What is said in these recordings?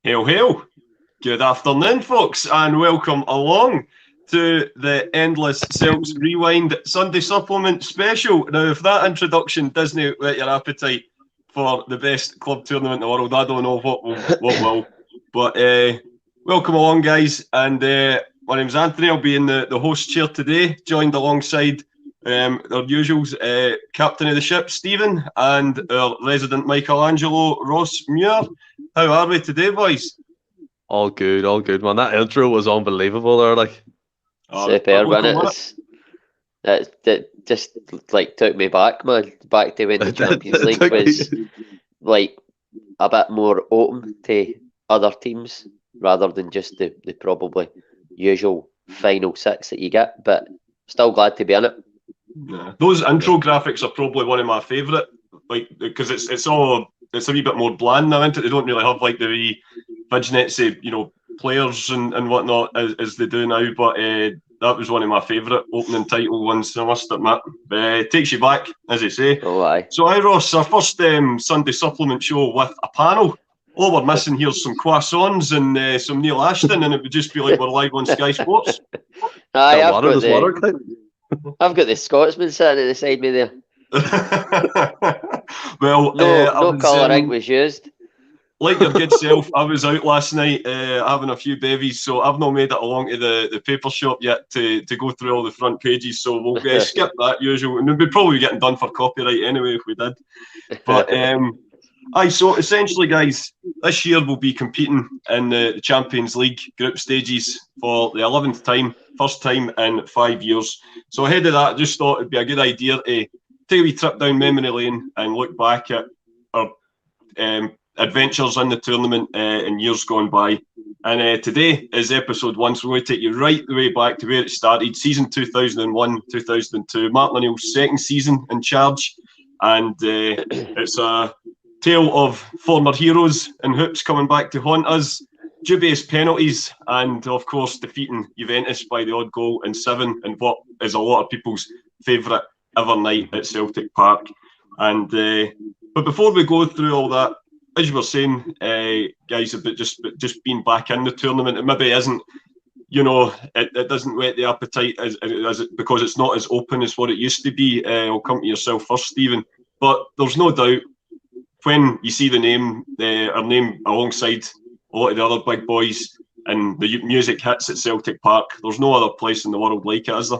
Hail, hail. Good afternoon, folks, and welcome along to the Endless Celts Rewind Sunday Supplement Special. Now, if that introduction doesn't whet your appetite for the best club tournament in the world, I don't know what will. But welcome along, guys. And my name's Anthony. I'll be in the host chair today, joined alongside our usuals, captain of the ship, Stephen, and our resident Michelangelo, Ross Muir. How are we today, boys? All good, man. That intro was unbelievable there, like. Superb, and it just like took me back, man. Back to when the Champions League was like a bit more open to other teams rather than just the probably usual final six that you get. But still glad to be in it. Yeah. Those intro graphics are probably one of my favourite, like because it's a wee bit more bland now, isn't it? They don't really have like the wee vignettes, players and whatnot as they do now. But that was one of my favourite opening title ones, I must admit. It takes you back, as I say. Oh, aye. So, Ross, our first Sunday supplement show with a panel. All we're missing here is some croissants and some Neil Ashton, and it would just be like we're live on Sky Sports. Aye, I've got the Scotsman sitting at the side of me there. Well, no colour ink was used. Like your good self, I was out last night having a few bevies, so I've not made it along to the paper shop yet to go through all the front pages, so we'll skip that usual, and we'd probably be getting done for copyright anyway if we did. But so essentially, guys, this year we'll be competing in the Champions League group stages for the 11th time, first time in 5 years. So ahead of that, I just thought it'd be a good idea to take a wee trip down memory lane and look back at our adventures in the tournament in years gone by. And today is episode 1, so we're going to take you right the way back to where it started, season 2001-2002, Martin O'Neill's second season in charge. And it's a tale of former heroes and hoops coming back to haunt us, dubious penalties, and of course defeating Juventus by the odd goal in 7 in what is a lot of people's favourite ever night at Celtic Park. And but before we go through all that, as you were saying, guys, about just being back in the tournament, it maybe isn't, it doesn't whet the appetite as it, because it's not as open as what it used to be. I'll come to yourself first, Stephen. But there's no doubt when you see our name alongside a lot of the other big boys and the music hits at Celtic Park, there's no other place in the world like it, is there?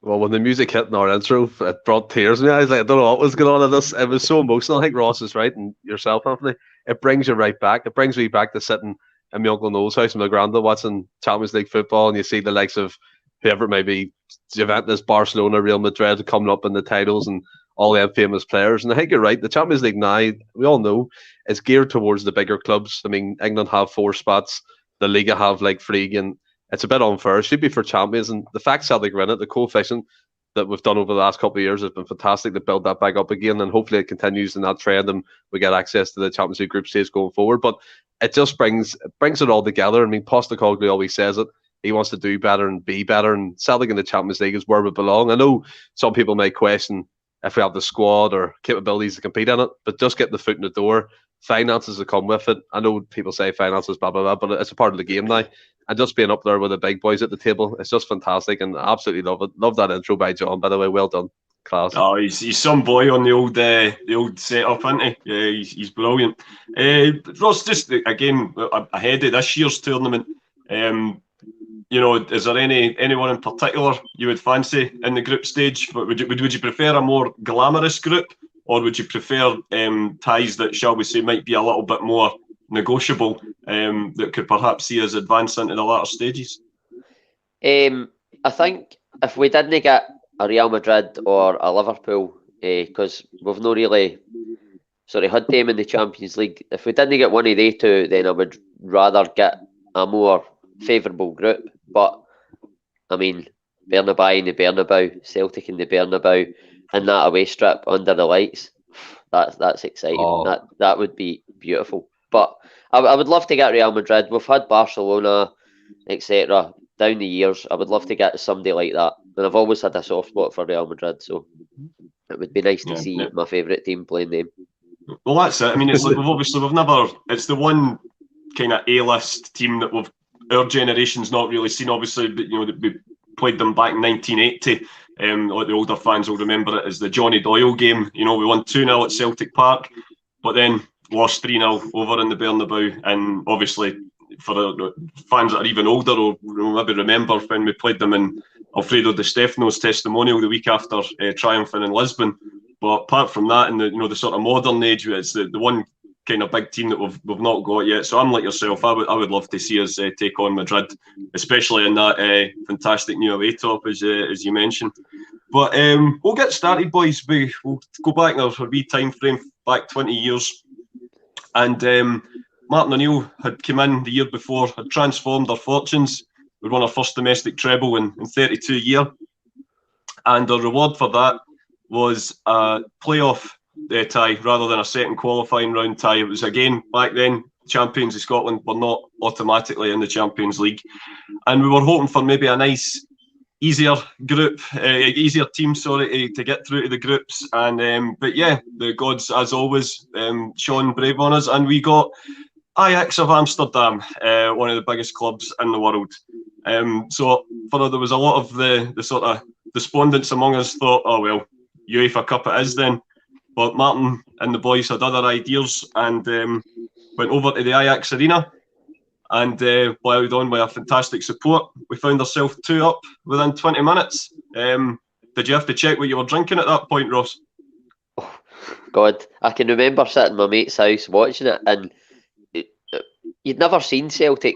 Well, when the music hit in our intro, it brought tears in my eyes. Like, I don't know what was going on in this. It was so emotional. I think Ross is right, and yourself, Anthony. It brings you right back. It brings me back to sitting in my Uncle Noel's house and my granddad watching Champions League football, and you see the likes of whoever it may be, Juventus, Barcelona, Real Madrid coming up in the titles and all them famous players. And I think you're right. The Champions League now, we all know, is geared towards the bigger clubs. I mean, England have 4 spots. The Liga have like 3, and it's a bit unfair. It should be for champions, and the fact Celtic are in it, the coefficient that we've done over the last couple of years has been fantastic to build that back up again, and hopefully it continues in that trend and we get access to the Champions League group stage going forward. But it just brings it all together. I mean, Postecoglou always says it. He wants to do better and be better, and Celtic in the Champions League is where we belong. I know some people may question if we have the squad or capabilities to compete in it, but just get the foot in the door. Finances that come with it. I know people say finances, blah, blah, blah, but it's a part of the game now. And just being up there with the big boys at the table, it's just fantastic, and I absolutely love it. Love that intro by John, by the way. Well done, class. Oh, he's some boy on the old setup, isn't he? Yeah, he's brilliant. Ross, just again ahead of this year's tournament, is there anyone in particular you would fancy in the group stage? Would you prefer a more glamorous group, or would you prefer ties that, shall we say, might be a little bit more negotiable, that could perhaps see us advance into the latter stages? I think if we didn't get a Real Madrid or a Liverpool, because we've not really had them in the Champions League, if we didn't get one of they two, then I would rather get a more favourable group. But I mean, Bernabeu in the Bernabeu, Celtic in the Bernabeu, and that away strip under the lights, that's exciting. Oh. That would be beautiful. But I would love to get Real Madrid. We've had Barcelona, etc. down the years. I would love to get somebody like that. And I've always had a soft spot for Real Madrid, so it would be nice to see my favourite team playing them. Well, that's it. I mean, it's like we've never. It's the one kind of A-list team that our generation's not really seen, obviously, but we played them back in 1980. Like the older fans will remember it as the Johnny Doyle game. We won 2-0 at Celtic Park, but then lost 3-0 over in the Bernabeu. And obviously, for the fans that are even older or maybe remember when we played them in Alfredo Di Stefano's testimonial the week after triumphing in Lisbon. But apart from that, in the sort of modern age, it's the one kind of big team that we've not got yet. So I'm like yourself. I would love to see us take on Madrid, especially in that fantastic new away top as you mentioned. But we'll get started, boys. We'll go back in our wee time frame back 20 years, and Martin O'Neill had come in the year before, had transformed our fortunes. We won our first domestic treble in 32 years, and the reward for that was a playoff tie rather than a second qualifying round tie. It was, again, back then, champions of Scotland were not automatically in the Champions League, and we were hoping for maybe a nice, easier team, to get through to the groups. And but yeah, the gods, as always, shone brave on us, and we got Ajax of Amsterdam, one of the biggest clubs in the world. So there was a lot of the sort of despondents among us thought, oh well, UEFA Cup it is then. But Martin and the boys had other ideas and went over to the Ajax Arena, and while on with a fantastic support, we found ourselves 2 up within 20 minutes. Did you have to check what you were drinking at that point, Ross? Oh, God, I can remember sitting in my mate's house watching it, and you'd never seen Celtic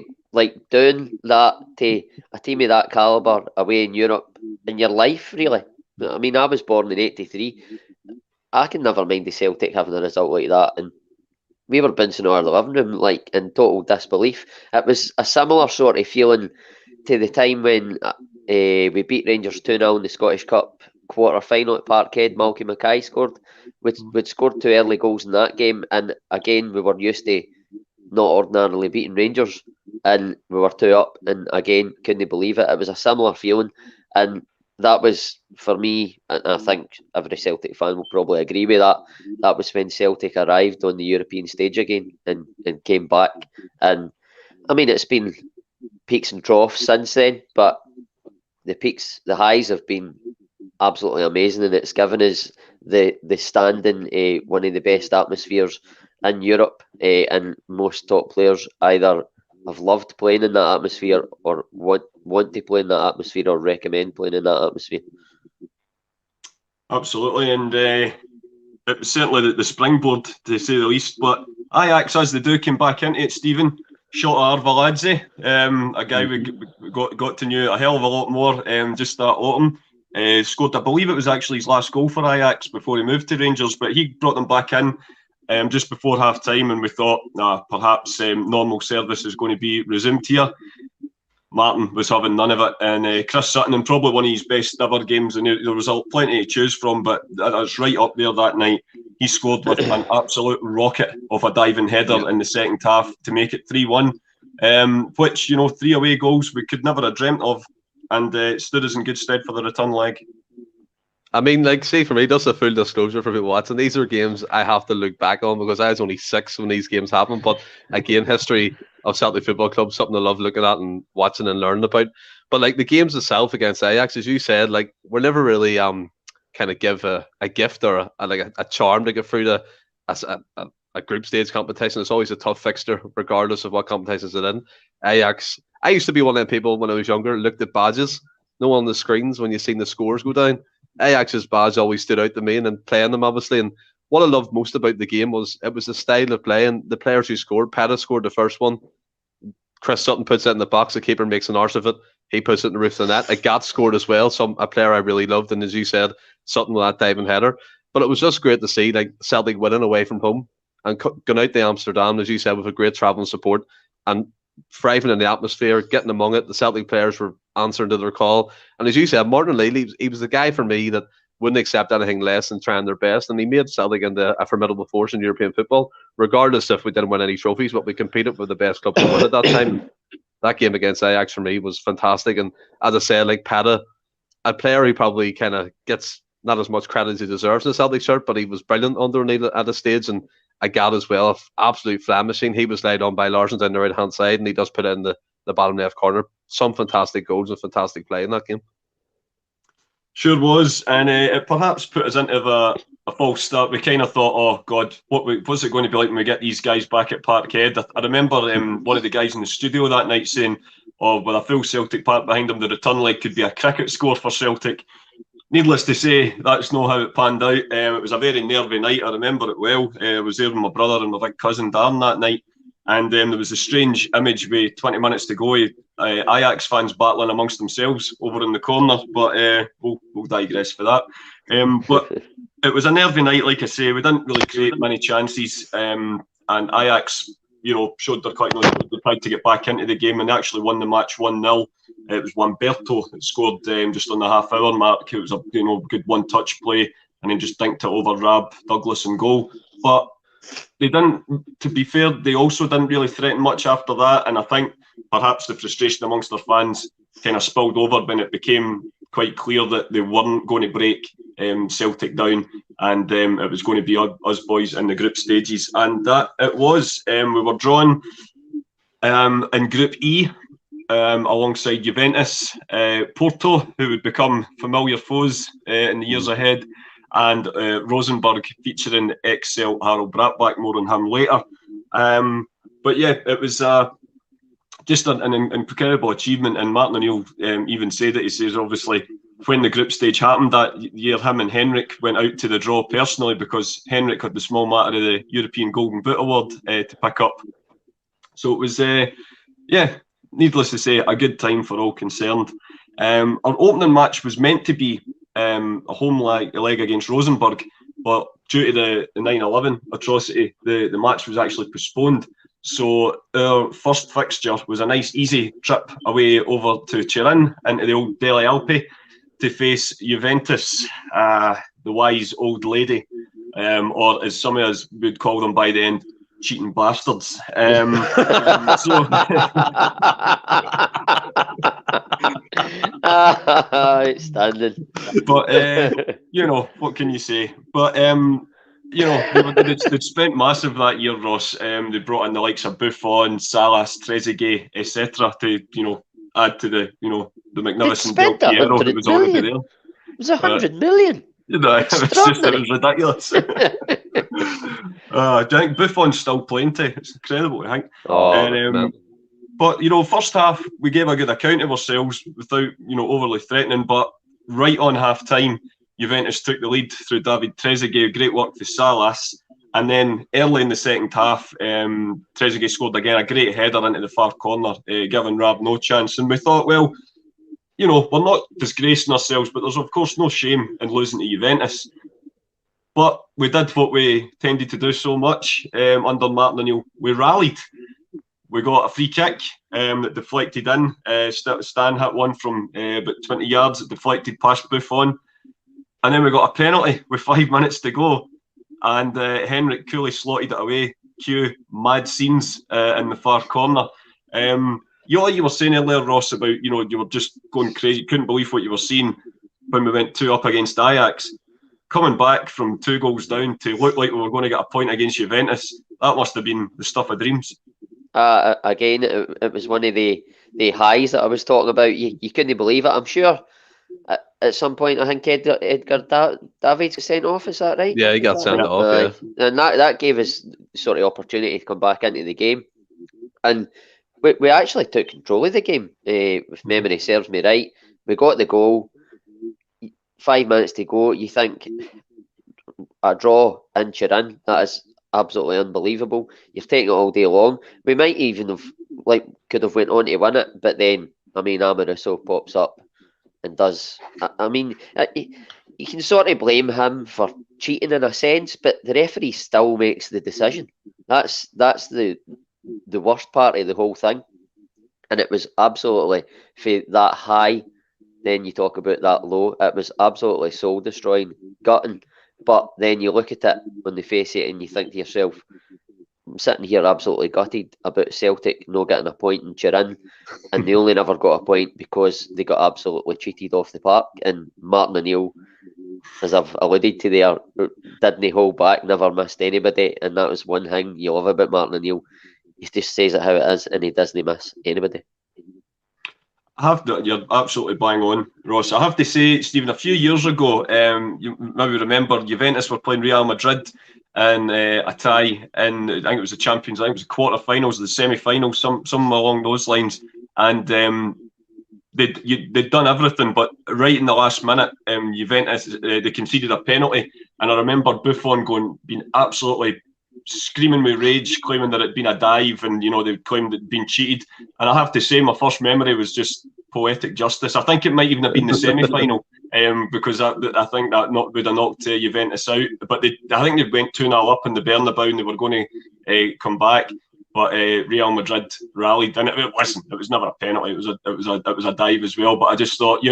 doing that to a team of that calibre away in Europe in your life, really. I mean, I was born in '83. I can never mind the Celtic having a result like that, and we were bouncing over the living room in total disbelief. It was a similar sort of feeling to the time when we beat Rangers 2-0 in the Scottish Cup quarter-final at Parkhead. Malky Mackay scored. We'd scored 2 early goals in that game, and again, we were used to not ordinarily beating Rangers, and we were 2 up, and again, couldn't believe it. It was a similar feeling, and that was, for me, and I think every Celtic fan will probably agree with that, that was when Celtic arrived on the European stage again and came back. And I mean, it's been peaks and troughs since then, but the highs have been absolutely amazing, and it's given us the standing one of the best atmospheres in Europe, and most top players either have loved playing in that atmosphere or want to play in that atmosphere or recommend playing in that atmosphere. Absolutely, and it was certainly the springboard, to say the least. But Ajax, as they do, came back into it, Stephen. Shota Arveladze, a guy we got to know a hell of a lot more just that autumn. Scored, I believe it was actually his last goal for Ajax before he moved to Rangers, but he brought them back in just before half time, and we thought, perhaps normal service is going to be resumed here. Martin was having none of it, and Chris Sutton, in probably one of his best ever games, and there was plenty to choose from, but that's right up there that night. He scored with an absolute rocket of a diving header in the second half to make it 3-1, which, 3 away goals we could never have dreamt of, and it stood us in good stead for the return leg. I mean, see, for me, just a full disclosure for people watching, these are games I have to look back on because I was only 6 when these games happened. But again, history of Celtic Football Club, something I love looking at and watching and learning about. But the games itself against Ajax, as you said, we're never really kind of give a gift or a charm to get through to a group stage competition. It's always a tough fixture, regardless of what competitions it's in. Ajax, I used to be one of them people when I was younger, looked at badges, on the screens when you seen the scores go down. Ajax's badge always stood out to me, and playing them, obviously. And what I loved most about the game was the style of play and the players who scored. Peta scored the first one. Chris Sutton puts it in the box. The keeper makes an arse of it. He puts it in the roof of the net. Gat scored as well. A player I really loved, and as you said, Sutton with that diving header. But it was just great to see Celtic winning away from home and going out to Amsterdam, as you said, with a great travelling support and thriving in the atmosphere, getting among it. The Celtic players were answering to their call. And as you said, Martin O'Neill, he was the guy for me that wouldn't accept anything less than trying their best. And he made Celtic into a formidable force in European football, regardless if we didn't win any trophies, but we competed with the best clubs in the world at that time. That game against Ajax for me was fantastic. And as I said, Peta, a player who probably kind of gets not as much credit as he deserves in the Celtic shirt, but he was brilliant under O'Neill at a stage. And Agat as well, absolute flam machine. He was laid on by Larsson down the right hand side, and he does put it in the bottom left corner. Some fantastic goals and fantastic play in that game. Sure was, and it perhaps put us into a false start. We kind of thought, oh God, what's it going to be like when we get these guys back at Parkhead? I remember one of the guys in the studio that night saying, oh, with a full Celtic park behind him, the return leg could be a cricket score for Celtic. Needless to say, that's not how it panned out. It was a very nervy night. I remember it well. I was there with my brother and my big cousin Darren that night. And there was a strange image with 20 minutes to go. Ajax fans battling amongst themselves over in the corner. But we'll digress for that. But it was a nervy night, like I say. We didn't really create many chances. And Ajax, showed their quite they tried to get back into the game and they actually won the match 1-0. It was Wamberto that scored just on the half-hour mark. It was a good one-touch play and then just dinked it over Rab, Douglas and goal. But they didn't, to be fair, they also didn't really threaten much after that. And I think perhaps the frustration amongst their fans kind of spilled over when it became quite clear that they weren't going to break Celtic down and it was going to be us boys in the group stages. And that it was. We were drawn in Group E alongside Juventus, Porto, who would become familiar foes in the years ahead, and Rosenborg, featuring ex-Celt Harold Brattbach. More on him later. But yeah, it was just an incredible achievement. And Martin O'Neill even said it. He says, obviously, when the group stage happened that year, him and Henrik went out to the draw personally because Henrik had the small matter of the European Golden Boot Award to pick up. So it was, needless to say, a good time for all concerned. Our opening match was meant to be a home leg against Rosenborg, but due to the 9/11 atrocity, the match was actually postponed. So our first fixture was a nice easy trip away over to Turin into the old Dele Alpi to face Juventus, the wise old lady, or as some of us would call them by the end, cheating bastards. Outstanding. But what can you say? But they'd spent massive that year, Ross. They brought in the likes of Buffon, Salas, Trezeguet, etc. to add to the the magnificent Del Piero that was already there. It was 100 million. It was ridiculous. I think Buffon's still playing to. It's incredible, I think. But first half we gave a good account of ourselves without overly threatening. But right on half time, Juventus took the lead through David Trezeguet. Great work for Salas. And then early in the second half, Trezeguet scored again, a great header into the far corner, giving Rab no chance. And we thought, well, we're not disgracing ourselves, but there's of course no shame in losing to Juventus. But we did what we tended to do so much under Martin O'Neill. We rallied. We got a free kick that deflected in. Stan hit one from about 20 yards. It deflected past Buffon. And then we got a penalty with 5 minutes to go. And Henrik coolly slotted it away. Cue mad scenes in the far corner. You were saying earlier, Ross, about you were just going crazy. You couldn't believe what you were seeing when we went 2 up against Ajax. Coming back from 2 goals down to look like we were going to get a point against Juventus, that must have been the stuff of dreams. Again, it was one of the highs that I was talking about. You couldn't believe it. I'm sure at some point, I think Edgar Davids was sent off. Is that right? Yeah, he got sent off. And that gave us sort of opportunity to come back into the game. And we actually took control of the game, if memory serves me right. We got the goal. 5 minutes to go. You think a draw in Turin, that is absolutely unbelievable. You've taken it all day long. We might even have could have went on to win it, but then Amoroso pops up and does. You can sort of blame him for cheating in a sense, but the referee still makes the decision. That's the worst part of the whole thing, and it was absolutely for that high. Then you talk about that low. It was absolutely soul destroying, gutting. But then you look at it when they face it and you think to yourself, I'm sitting here absolutely gutted about Celtic not getting a point in Turin, and they only never got a point because they got absolutely cheated off the park. And Martin O'Neill as I've alluded to there, didn't hold back, never missed anybody, and that was one thing you love about Martin O'Neill. He just says it how it is, and he doesn't miss anybody. You're absolutely bang on, Ross. I have to say, Stephen, a few years ago, you maybe remember Juventus were playing Real Madrid in a tie in, I think it was the Champions, I think it was the quarterfinals, the semi-finals, some along those lines, and they'd done everything, but right in the last minute, Juventus they conceded a penalty, and I remember Buffon being absolutely screaming with rage, claiming that it'd been a dive, and they claimed it'd been cheated. And I have to say, my first memory was just poetic justice. I think it might even have been the semi-final, because I think that would have knocked Juventus out. But I think they went 2-0 up in the Bernabeu, and they were going to come back. But Real Madrid rallied, and listen, it was never a penalty. It was a dive as well. But I just thought,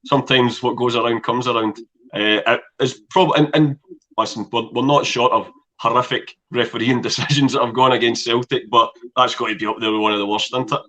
sometimes what goes around comes around. It's probably and listen, we're not short of horrific refereeing decisions that have gone against Celtic, but that's got to be up there with one of the worst, isn't it?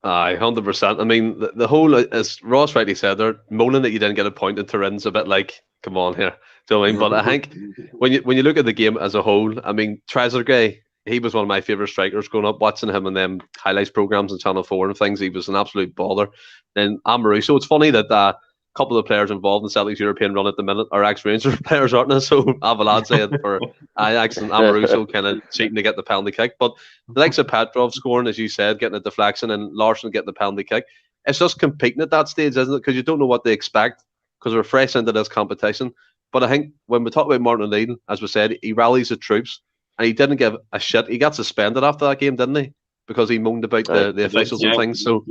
Aye, 100%. I mean, the whole, as Ross rightly said, they're moaning that you didn't get a point in Turin's a bit like, come on here. Do you know what I mean? But I think when you look at the game as a whole, I mean, Trezeguet, he was one of my favourite strikers growing up, watching him in them highlights programmes on Channel 4 and things. He was an absolute baller. Then Amoruso, it's funny that a couple of players involved in Celtic's European run at the minute are ex-Rangers players, aren't they? So Avalad said for Ajax and Amoruso kind of cheating to get the penalty kick. But the likes of Petrov scoring, as you said, getting a deflection, and Larsson getting the penalty kick, it's just competing at that stage, isn't it? Because you don't know what they expect, because we're fresh into this competition. But I think when we talk about Martin O'Neill, as we said, he rallies the troops, and he didn't give a shit. He got suspended after that game, didn't he? Because he moaned about the officials and things. So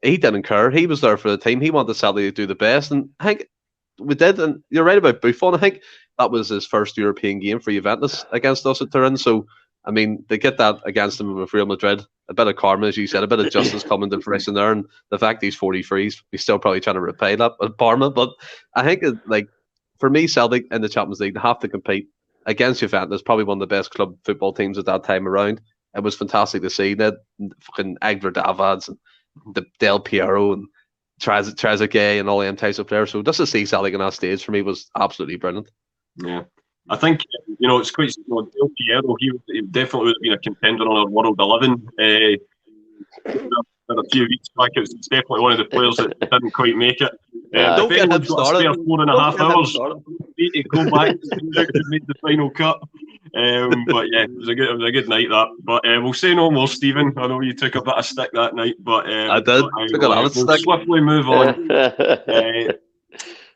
he didn't care. He was there for the team. He wanted Celtic to do the best. And I think we did. And you're right about Buffon. I think that was his first European game for Juventus against us at Turin. So, I mean, they get that against him with Real Madrid. A bit of karma, as you said, a bit of justice coming to fruition there. And the fact he's 43, he's still probably trying to repay that at Parma. But I think, for me, Celtic in the Champions League, they have to compete against Juventus, probably one of the best club football teams at that time around. It was fantastic to see that fucking Edgar Davids and the Del Piero and Trezeguet and all them types of players. So just to see Celtic on that stage for me was absolutely brilliant. Yeah, I think it's quite Del Piero. He definitely would have been a contender on our World 11. A few weeks back, it's definitely one of the players that didn't quite make it. Don't get him started. 4.5 hours. Need to go back to make the final cut. But yeah, it was a good night that. But we'll say no more, Stephen. I know you took a bit of stick that night, but I did. Took a lot of stick. We'll swiftly move on.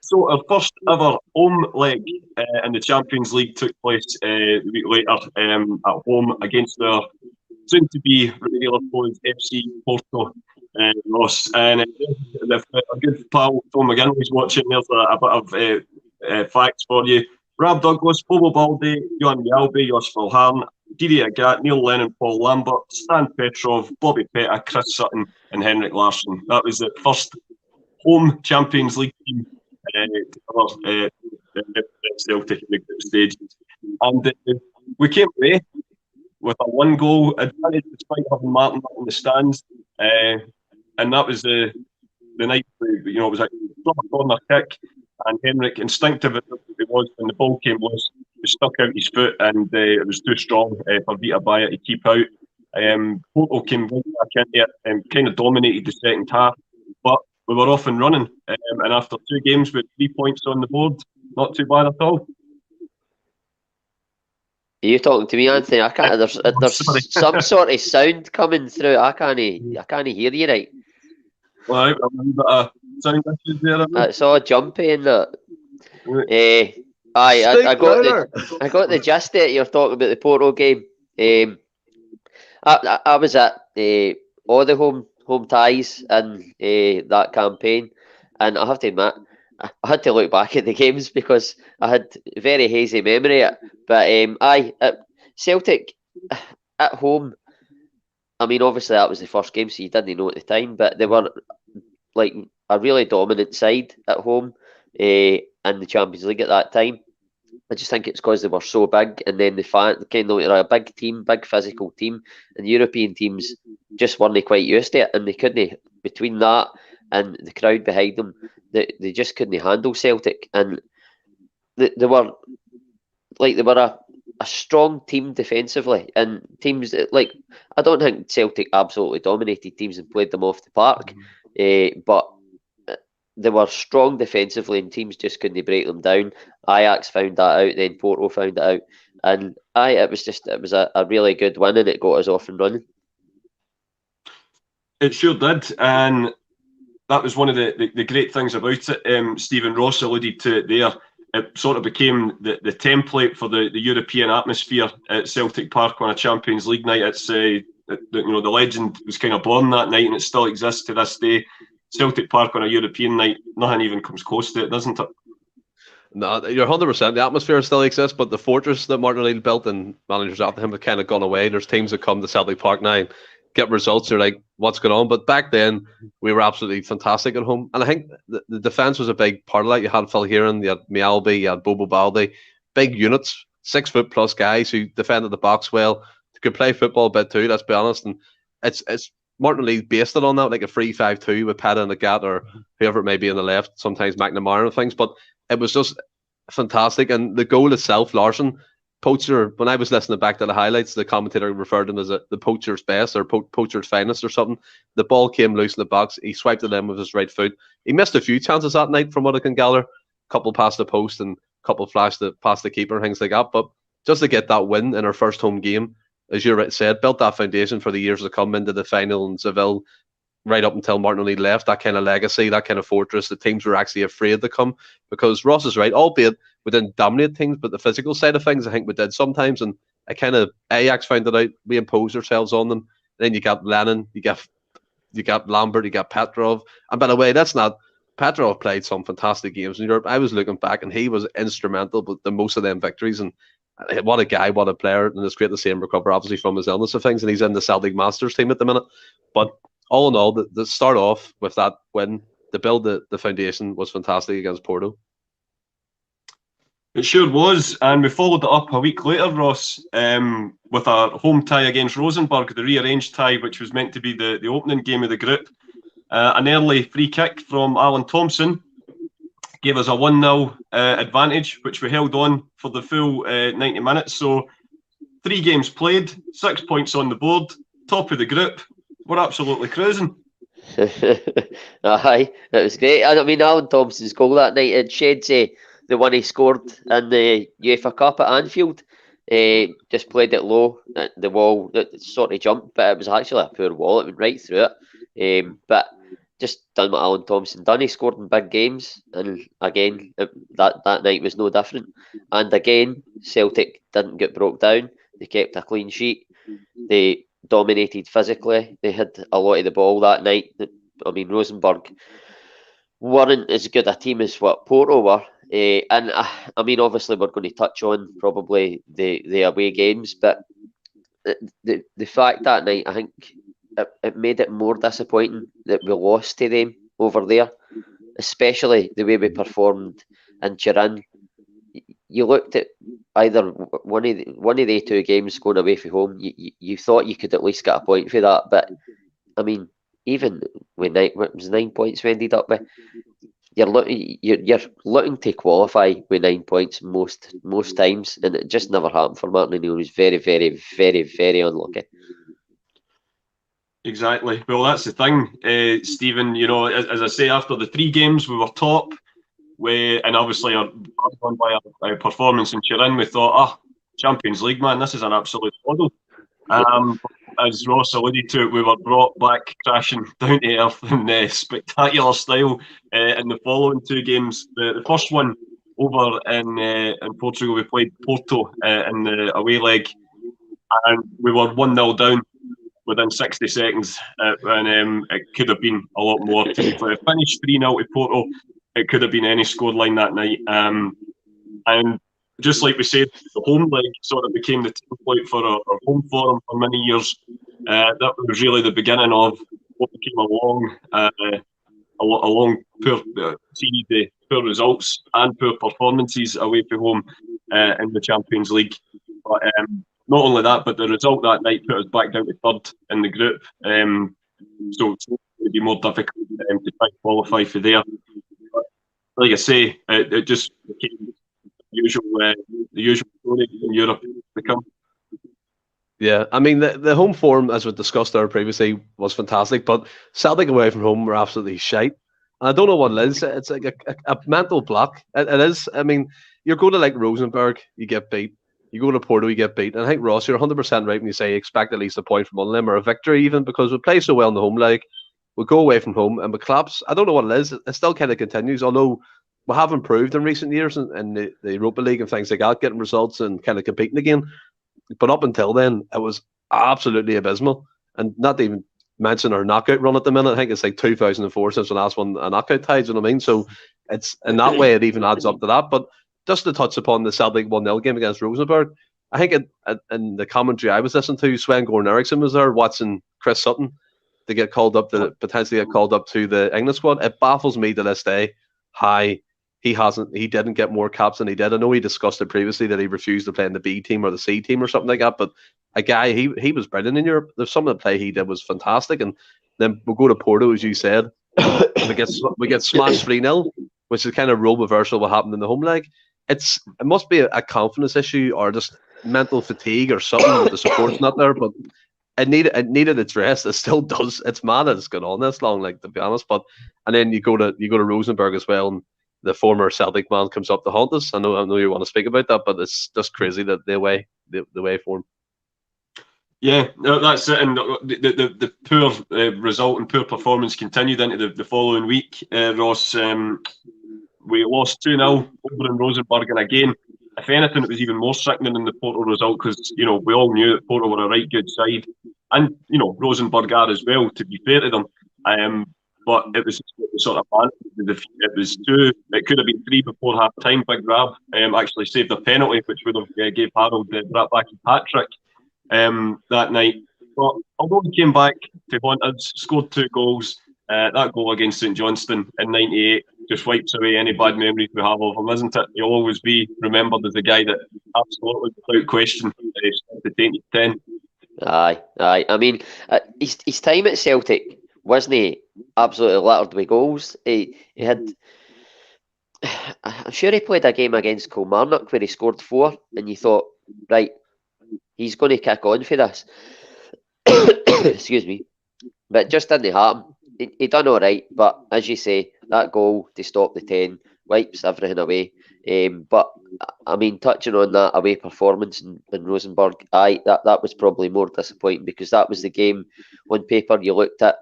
So our first ever home leg in the Champions League took place a week later at home against our soon-to-be regular Bhoys FC Porto, Ross. And a good pal, Tom McGinley's watching. There's a bit of facts for you. Rab Douglas, Bobo Balde, Johan Mjalby, Jos Valhaan, Didi Agat, Neil Lennon, Paul Lambert, Stan Petrov, Bobby Petta, Chris Sutton and Henrik Larsson. That was the first home Champions League team to Celtic in the group stage. And we came away with a 1-goal advantage despite having Martin in the stands. And that was the night it was a corner kick, and Henrik, instinctive as it was when the ball came loose, he stuck out his foot, and it was too strong for Vita Baia to keep out. Porto came right back into it and kind of dominated the second half, but we were off and running. And after 2 games with 3 points on the board, not too bad at all. Are you talking to me, Anthony? I can't. There's some sort of sound coming through. I can't hear you right. Well, I'm a bit of sound issues there. It's all jumpy in that. I got the gist that you're talking about the Porto game. I was at all the home ties in that campaign, and I have to admit, I had to look back at the games because I had very hazy memory. But Celtic at home, I mean, obviously that was the first game, so you didn't know at the time, but they were like a really dominant side at home in the Champions League at that time. I just think it's because they were so big, and then they're a big team, big physical team, and European teams just weren't quite used to it, and they couldn't, between that and the crowd behind them, they just couldn't handle Celtic, and they were a strong team defensively, and teams that, like, I don't think Celtic absolutely dominated teams and played them off the park, but they were strong defensively, and teams just couldn't break them down. Ajax found that out, then Porto found it out, and it was a really good win, and it got us off and running. It sure did, and that was one of the great things about it. Stephen Ross alluded to it there. It sort of became the template for the European atmosphere at Celtic Park on a Champions League night. It's the legend was kind of born that night, and it still exists to this day. Celtic Park on a European night, nothing even comes close to it, doesn't it? No, you're 100%. The atmosphere still exists, but the fortress that Martin O'Neill built and managers after him have kind of gone away. There's teams that come to Celtic Park now and get results. They're like, what's going on? But back then, we were absolutely fantastic at home. And I think the defence was a big part of that. You had Phil Heron, you had Mialby, you had Bobo Baldi. Big units, 6 foot plus guys who defended the box well. Could play football a bit too, let's be honest. And it's Martin O'Neill based it on that, like a 3-5-2 with Petta and the Gat or whoever it may be on the left, sometimes McNamara and things. But it was just fantastic. And the goal itself, Larson, poacher, when I was listening back to the highlights, the commentator referred to him as the poacher's best or poacher's finest or something. The ball came loose in the box. He swiped it in with his right foot. He missed a few chances that night from what I can gather. A couple past the post and a couple flashed past the keeper and things like that. But just to get that win in our first home game, as you said, built that foundation for the years to come into the final in Seville, right up until Martin O'Neill left, that kind of legacy, that kind of fortress. The teams were actually afraid to come because Ross is right, albeit we didn't dominate things, but the physical side of things I think we did sometimes, and I kind of, Ajax found it out, we imposed ourselves on them. And then you got Lennon, you got Lambert, you got Petrov, and by the way, Petrov played some fantastic games in Europe. I was looking back and he was instrumental with the most of them victories, and what a guy, what a player, and it's great to see him recover obviously from his illness and things, and he's in the Celtic Masters team at the minute. But all in all, the start off with that win, to build the foundation was fantastic against Porto. It sure was, and we followed it up a week later, Ross, with a home tie against Rosenborg, the rearranged tie, which was meant to be the opening game of the group. An early free kick from Alan Thompson gave us a 1-0 advantage, which we held on for the full 90 minutes. So 3 games played, 6 points on the board, top of the group. We're absolutely cruising. Aye, it was great. I mean, Alan Thompson's goal that night, it sheds the one he scored in the UEFA Cup at Anfield. Just played it low, the wall, it sort of jumped, but it was actually a poor wall. It went right through it. But just done what Alan Thompson done. He scored in big games, and again, that night was no different. And again, Celtic didn't get broke down. They kept a clean sheet. They dominated physically. They had a lot of the ball that night. I mean, Rosenborg weren't as good a team as what Porto were. And I mean, obviously, we're going to touch on probably the away games, but the fact that night, I think it made it more disappointing that we lost to them over there, especially the way we performed in Turin. You looked at either one of the 2 games going away from home. You thought you could at least get a point for that, but I mean, even when it was 9 points we ended up with, you're looking to qualify with 9 points most times, and it just never happened for Martin O'Neill. He was very, very, very, very unlucky. Exactly. Well, that's the thing, Stephen. You know, as I say, after the 3 games we were top. And obviously by our performance in Turin, we thought, Champions League, man, this is an absolute model. As Ross alluded to, we were brought back crashing down to earth in spectacular style in the following 2 games. The first one over in Portugal, we played Porto in the away leg, and we were 1-0 down within 60 seconds, and it could have been a lot more. To finish 3-0 to Porto, it could have been any scoreline that night. And just like we said, the home leg sort of became the template for our home form for many years. That was really the beginning of what became a long poor series of poor results and poor performances away from home in the Champions League. But not only that, but the result that night put us back down to 3rd in the group. So to be more difficult to try and qualify for there. But like I say, it just became the usual story in Europe become. Yeah, I mean the home form, as we discussed there previously, was fantastic, but Celtic away from home were absolutely shite. And I don't know what it is. It's like a mental block. It is. I mean, you're going to like Rosenborg, you get beat. You go to Porto, you get beat. And I think Ross, you're 100% right when you say you expect at least a point from one of them or a victory, even because we play so well in the home leg. We go away from home and we collapse. I don't know what it is. It still kind of continues, although we have improved in recent years in the Europa League and things like that, getting results and kind of competing again. But up until then, it was absolutely abysmal. And not to even mention our knockout run at the minute. I think it's like 2004 since the last one, a knockout tie, you know what I mean? So it's in that way, it even adds up to that. But just to touch upon the Celtic 1-0 game against Rosenborg, I think in the commentary I was listening to, Sven-Goran Eriksson was there watching Chris Sutton to get called up to potentially get called up to the England squad. It baffles me to this day how he didn't get more caps than he did. I know he discussed it previously that he refused to play in the B team or the C team or something like that, but a guy, he was brilliant in Europe. There's some of the play he did was fantastic. And then we'll go to Porto, as you said. we get smashed 3-0, which is kind of role reversal what happened in the home leg. It must be a confidence issue or just mental fatigue or something that the support's not there, but it needed its rest. It still does. It's mad that it's gone on this long, like, to be honest. But and then you go to Rosenborg as well, and the former Celtic man comes up to haunt us. I know you want to speak about that, but it's just crazy that the way form. Yeah, no, that's it. And the poor result and poor performance continued into the following week. Ross, we lost 2-0 over in Rosenborg, and again, if anything, it was even more sickening than the Porto result because we all knew that Porto were a right good side, and Rosenborg are as well. To be fair to them, but it was sort of bad. It was 2. It could have been 3 before half time. Big Rab actually saved a penalty, which would have gave Harold brought back a hat-trick that night. But although he came back to haunt us, scored 2 goals. That goal against St Johnstone in '98 just wipes away any bad memories we have of him, isn't it? He'll always be remembered as the guy that absolutely, without question, stepped the 10. Aye. I mean, his time at Celtic wasn't absolutely littered with goals. He had. I'm sure he played a game against Kilmarnock where he scored 4, and you thought, right, he's going to kick on for this. Excuse me, but it just didn't happen. He done all right, but as you say, that goal to stop the 10 wipes everything away. But I mean, touching on that away performance in Rosenborg, that was probably more disappointing because that was the game on paper you looked at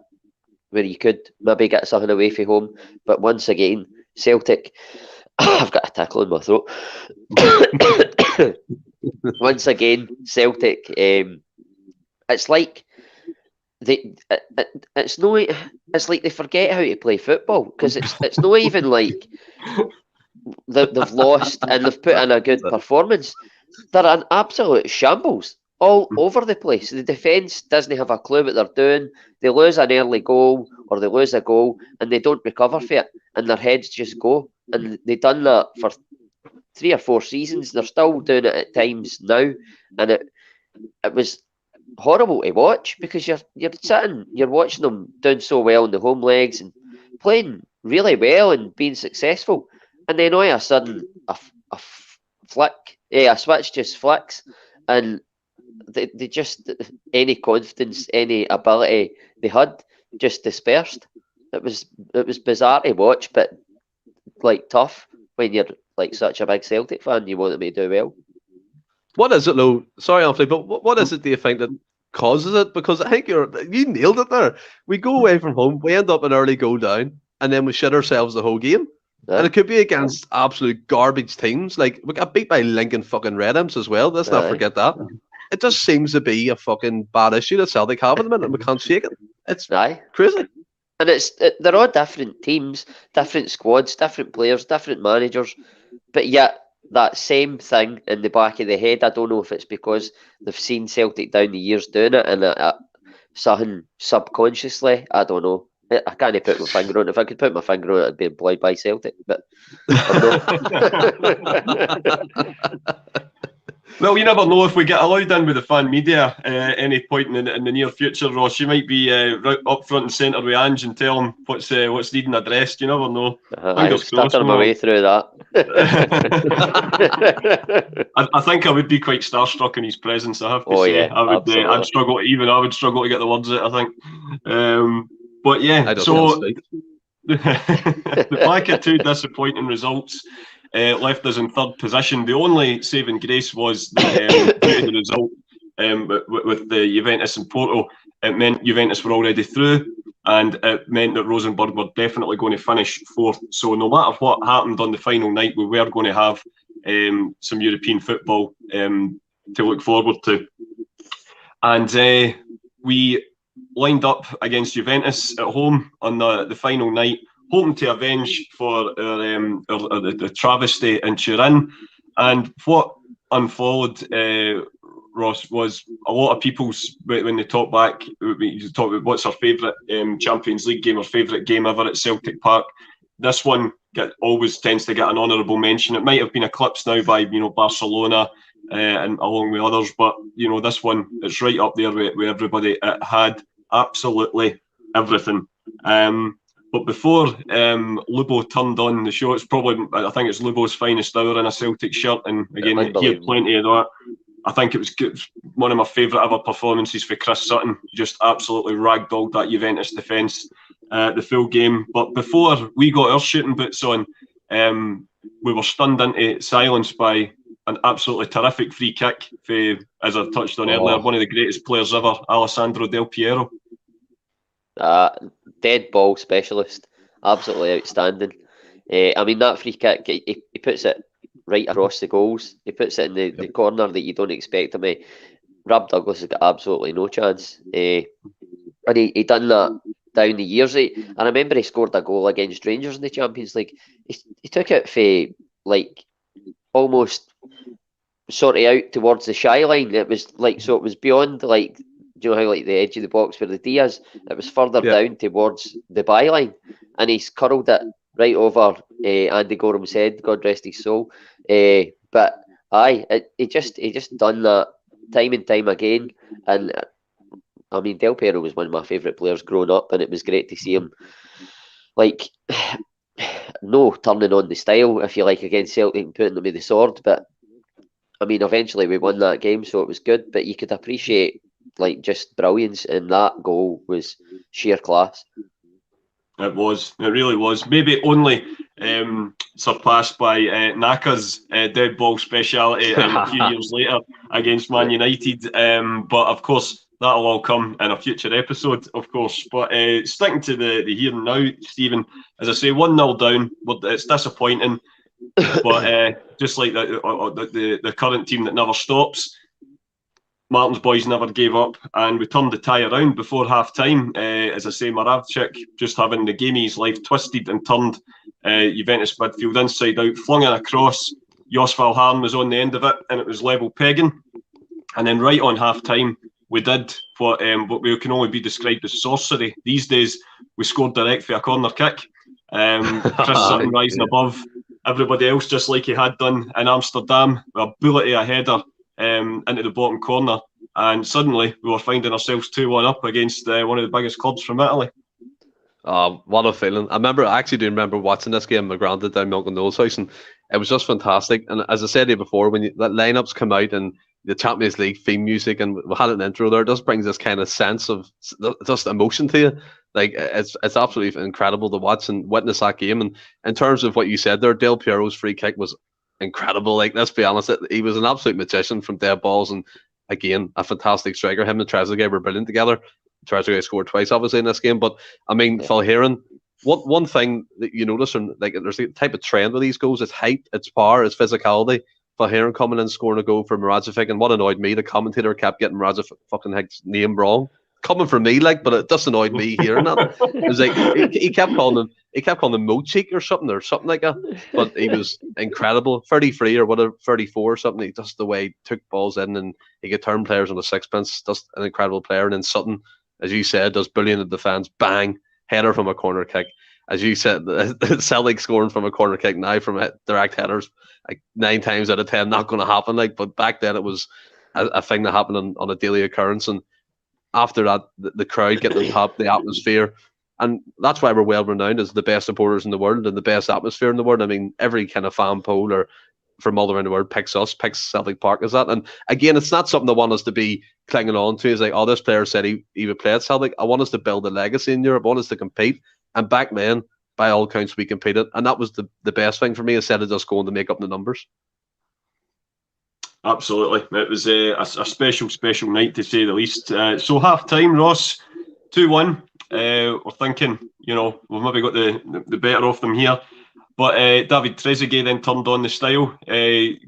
where you could maybe get something away from home. But once again, Celtic, I've got a tickle in my throat. Once again, Celtic, it's like it's like they forget how to play football because it's not even like they've lost and they've put in a good performance. They're an absolute shambles all over the place. The defence doesn't have a clue what they're doing. They lose an early goal or they lose a goal and they don't recover for it, and their heads just go. And they've done that for 3 or 4 seasons. They're still doing it at times now, and it was horrible to watch because you're watching them doing so well in the home legs and playing really well and being successful, and then all of a sudden a switch just flicks and they just, any confidence, any ability they had just dispersed. It was bizarre to watch, but like tough when you're like such a big Celtic fan. You want them to do well. What is it, though? Sorry, Anthony, but what is it, do you think, that causes it? Because I think you nailed it there. We go away from home, we end up an early goal down, and then we shit ourselves the whole game. Yeah. And it could be against absolute garbage teams. Like, we got beat by Lincoln fucking Redhams as well. Let's not forget that. It just seems to be a fucking bad issue that Celtic have at the minute, and we can't shake it. It's crazy. And they're all different teams, different squads, different players, different managers, but yet that same thing in the back of the head. I don't know if it's because they've seen Celtic down the years doing it and something subconsciously. I don't know. I can't put my finger on it. If I could put my finger on it, I'd be employed by Celtic. But Well, you never know if we get allowed in with the fan media any point in the near future, Ross. You might be right up front and centre with Ange and tell him what's needing addressed. You never know. I'm stuttering my way through that. I think I would be quite starstruck in his presence. I have to say, yeah, I'd struggle. Even I would struggle to get the words out, I think. But yeah, so the back at 2 disappointing results. Left us in third position. The only saving grace was the result with the Juventus and Porto. It meant Juventus were already through, and it meant that Rosenborg were definitely going to finish fourth. So no matter what happened on the final night, we were going to have some European football to look forward to. And we lined up against Juventus at home on the final night, hoping to avenge for the travesty in Turin. And what unfolded, Ross, was a lot of people's, when they talk back, you talk about what's our favourite Champions League game or favourite game ever at Celtic Park. This one always tends to get an honourable mention. It might have been eclipsed now by Barcelona and along with others, but this one, it's right up there with everybody. It had absolutely everything. But before Lubo turned on the show, I think it's Lubo's finest hour in a Celtic shirt, and again, he had plenty of that. I think it was good. One of my favourite ever performances for Chris Sutton. Just absolutely ragdolled that Juventus defence the full game. But before we got our shooting boots on, we were stunned into silence by an absolutely terrific free kick for, as I touched on earlier, one of the greatest players ever, Alessandro Del Piero. Dead ball specialist, absolutely outstanding. I mean, that free kick, he puts it right across the goals. He puts it in the corner that you don't expect him to. Rob Douglas has got absolutely no chance. And he done that down the years. I remember he scored a goal against Rangers in the Champions League. He took it for almost sort of out towards the shy line. It was so it was beyond do you know how the edge of the box for the Diaz? It was further down towards the byline, and he's curled it right over Andy Goram's head. God rest his soul. But he just done that time and time again. And I mean, Del Piero was one of my favourite players growing up, and it was great to see him no turning on the style, if you like, against Celtic and putting them with the sword. But I mean, eventually we won that game, so it was good. But you could appreciate just brilliance, and that goal was sheer class. It really was. Maybe only surpassed by Naka's dead ball speciality a few years later against Man United. But of course, that'll all come in a future episode, of course. But sticking to the here and now, Stephen, as I say, 1-0 down. It's disappointing, but just like the current team that never stops, Martin's boys never gave up, and we turned the tie around before half-time. As I say, Moravcik just having the game of his life twisted and turned Juventus midfield inside out, flung in a cross. Jos Valhaan was on the end of it, and it was level pegging. And then right on half-time, we did what we can only be described as sorcery. These days, we scored direct for a corner kick. Chris Sutton rising above everybody else, just like he had done in Amsterdam, with a bullet of a header into the bottom corner, and suddenly we were finding ourselves 2-1 up against one of the biggest clubs from Italy. What a feeling. I actually do remember watching this game, my granddad down Milton Knowles' house, and it was just fantastic. And as I said to you before, when that lineups come out and the Champions League theme music, and we had an intro there, it just brings this kind of sense of just emotion to you. It's absolutely incredible to watch and witness that game. And in terms of what you said there, Del Piero's free kick was incredible. Let's be honest, he was an absolute magician from dead balls, and again, a fantastic striker. Him and Trezeguet were brilliant together. Trezeguet scored twice, obviously, in this game. But I mean, Valhaan, one thing that you notice, and there's a type of trend with these goals: it's height, it's power, it's physicality. Valhaan coming in scoring a goal for Moravcik, and what annoyed me, the commentator kept getting Moravcik's name wrong. Coming from me, but it just annoyed me hearing that. It was he kept calling him Mo-cheek or something like that. But he was incredible. 33 or whatever, 34 or something. Just the way he took balls in, and he could turn players on the sixpence. Just an incredible player. And then Sutton, as you said, does brilliant in defence. Bang, header from a corner kick. as you said, Celtic scoring from a corner kick now from direct headers, like 9 times out of 10, not going to happen. Like, but back then it was a thing that happened on a daily occurrence. And after that, the crowd getting on top, the atmosphere. And that's why we're well renowned as the best supporters in the world and the best atmosphere in the world. I mean, every kind of fan poll or from all around the world picks Celtic Park as that. And again, it's not something I want us to be clinging on to. It's like, oh, this player said he would play at Celtic. I want us to build a legacy in Europe. I want us to compete. And back then, by all counts, we competed. And that was the best thing for me, instead of just going to make up the numbers. Absolutely. It was a special night, to say the least. So half-time, Ross, 2-1. We're thinking, we've maybe got the better of them here. But David Trezeguet then turned on the style,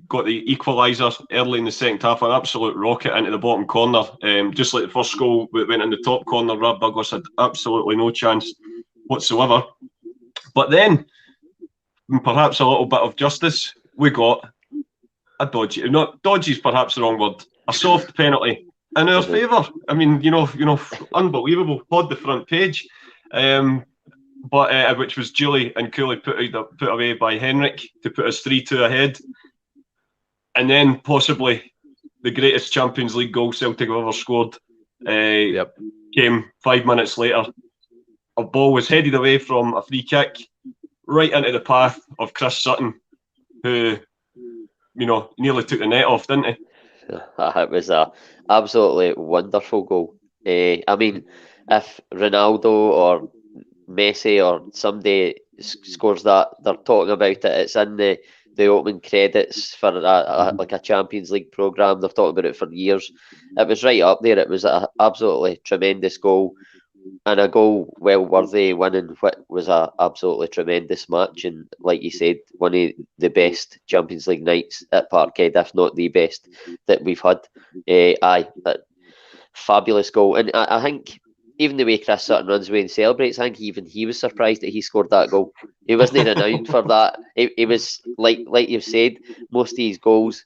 got the equaliser early in the second half, an absolute rocket into the bottom corner. Just like the first goal went in the top corner, Rob Douglas had absolutely no chance whatsoever. But then, perhaps a little bit of justice, we got a dodgy, not dodgy is perhaps the wrong word, a soft penalty in our favour. I mean, unbelievable. Pod the front page. But which was duly and coolly put away by Henrik to put us 3-2 ahead. And then possibly the greatest Champions League goal Celtic have ever scored came 5 minutes later. A ball was headed away from a free kick right into the path of Chris Sutton, who, nearly took the net off, didn't he? It was a absolutely wonderful goal. I mean, if Ronaldo or Messi or somebody scores that, they're talking about it. It's in the opening credits for like a Champions League programme. They've talked about it for years. It was right up there. It was an absolutely tremendous goal, and a goal well worthy winning what was a absolutely tremendous match. And like you said, one of the best Champions League nights at Parkhead, if not the best that we've had. Fabulous goal. And I think even the way Chris Sutton runs away and celebrates, I think even he was surprised that he scored that goal. He wasn't renowned for that. He was, like you've said, most of these goals.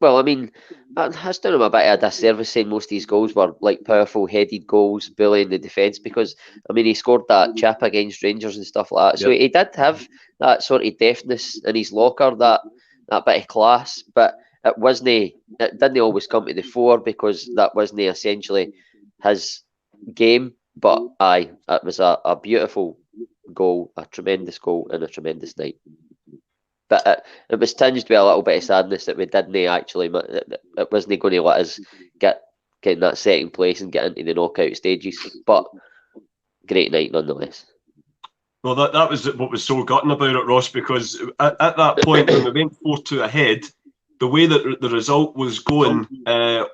Well, I mean, that's done him a bit of a disservice saying most of these goals were like powerful headed goals, bullying the defence, because, I mean, he scored that chip against Rangers and stuff like that. So he did have that sort of deftness in his locker, that bit of class, but it didn't always come to the fore because that wasn't essentially his game. But it was a beautiful goal, a tremendous goal, and a tremendous night. But it was tinged with a little bit of sadness that we didn't actually. It wasn't going to let us get in that second place and get into the knockout stages. But great night nonetheless. Well, that was what was so gutting about it, Ross, because at that point when we went 4-2 ahead, the way that the result was going